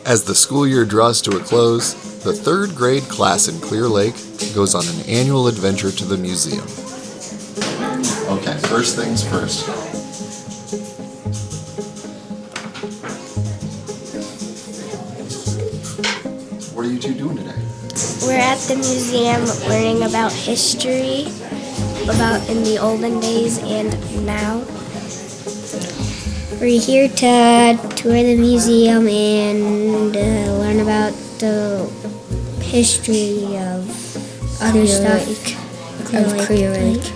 As the school year draws to a close, the third grade class in Clear Lake goes on an annual adventure to the museum. Okay, first things first. What are you two doing today? We're at the museum learning about history, about in the olden days and now. We're here to tour the museum and learn about the history of other stuff. Clear Lake.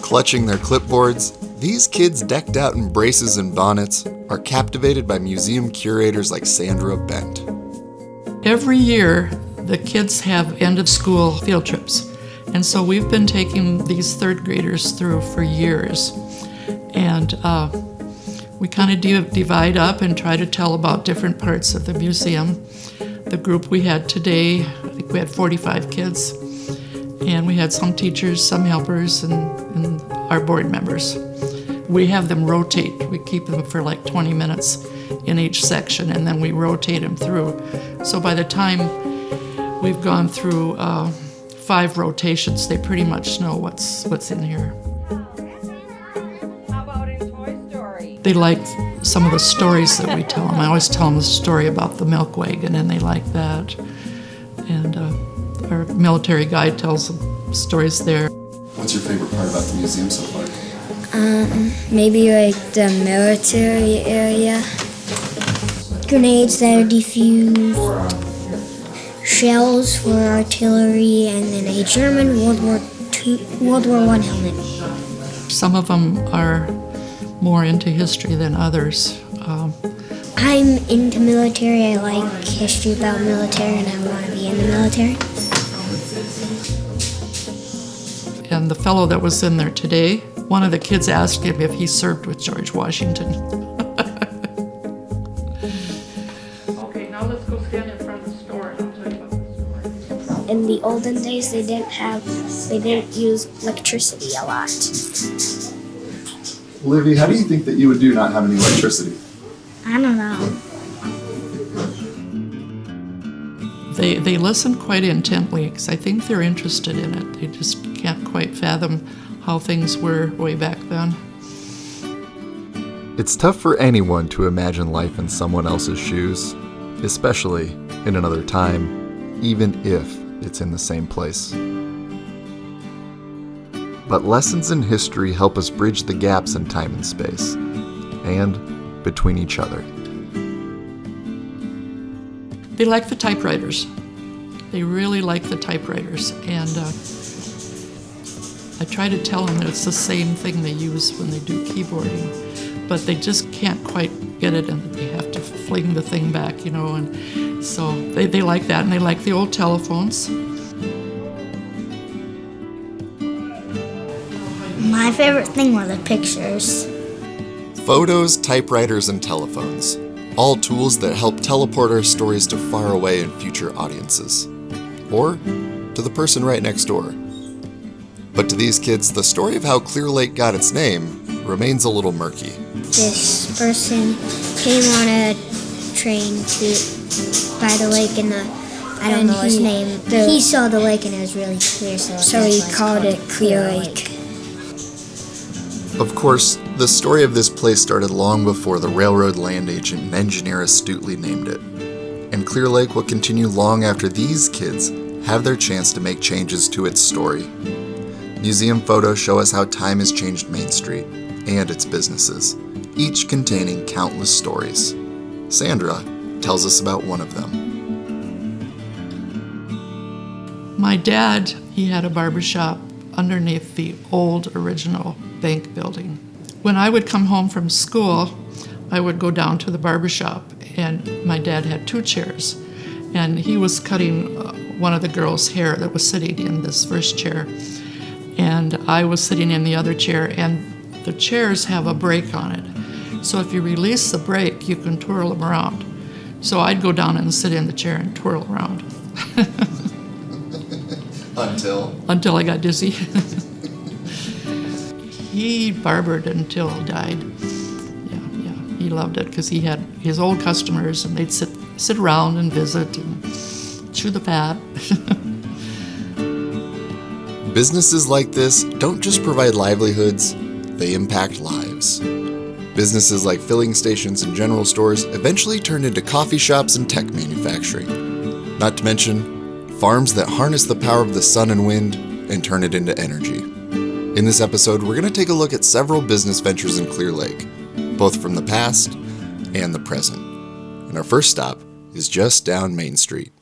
Clutching their clipboards, these kids decked out in braces and bonnets are captivated by museum curators like Sandra Bent. Every year, the kids have end-of-school field trips. And so we've been taking these third graders through for years. And we kind of divide up and try to tell about different parts of the museum. The group we had today, I think we had 45 kids. And we had some teachers, some helpers, and our board members. We have them rotate. We keep them for like 20 minutes in each section, and then we rotate them through. So by the time we've gone through 5 rotations, they pretty much know what's in here. How about in Toy Story? They like some of the stories that we tell them. I always tell them a story about the milk wagon, and they like that. And our military guide tells them stories there. What's your favorite part about the museum so far? Maybe like the military area. Grenades that are defused, shells for artillery, and then a German World War I helmet. Some of them are more into history than others. I'm into military. I like history about military, and I want to be in the military. And the fellow that was in there today, one of the kids asked him if he served with George Washington. Okay, now let's go stand in front of the store and I'll tell you about the store. In the olden days, they didn't use electricity a lot. Livy, how do you think that you would do not having electricity? I don't know. They listen quite intently because I think they're interested in it. They just can't quite fathom how things were way back then. It's tough for anyone to imagine life in someone else's shoes, especially in another time, even if it's in the same place. But lessons in history help us bridge the gaps in time and space, and between each other. They like the typewriters. They really like the typewriters. And I try to tell them that it's the same thing they use when they do keyboarding, but they just can't quite get it, and they have to fling the thing back, you know, and so they like that, and they like the old telephones. My favorite thing were the pictures. Photos, typewriters, and telephones. All tools that help teleport our stories to far away and future audiences. Or to the person right next door. But to these kids, the story of how Clear Lake got its name remains a little murky. This person came on a train by the lake and I don't know his name. He saw the lake and it was really clear, so he called it Clear Lake. Of course, the story of this place started long before the railroad land agent and engineer astutely named it. And Clear Lake will continue long after these kids have their chance to make changes to its story. Museum photos show us how time has changed Main Street and its businesses, each containing countless stories. Sandra tells us about one of them. My dad, he had a barbershop underneath the old original bank building. When I would come home from school, I would go down to the barbershop, and my dad had 2 chairs, and he was cutting one of the girls' hair that was sitting in this first chair, and I was sitting in the other chair, and the chairs have a brake on it. So if you release the brake, you can twirl them around. So I'd go down and sit in the chair and twirl around. Until I got dizzy. He barbered until he died. Yeah. He loved it because he had his old customers, and they'd sit around and visit and chew the fat. Businesses like this don't just provide livelihoods, they impact lives. Businesses like filling stations and general stores eventually turned into coffee shops and tech manufacturing. Not to mention, farms that harness the power of the sun and wind and turn it into energy. In this episode, we're going to take a look at several business ventures in Clear Lake, both from the past and the present. And our first stop is just down Main Street.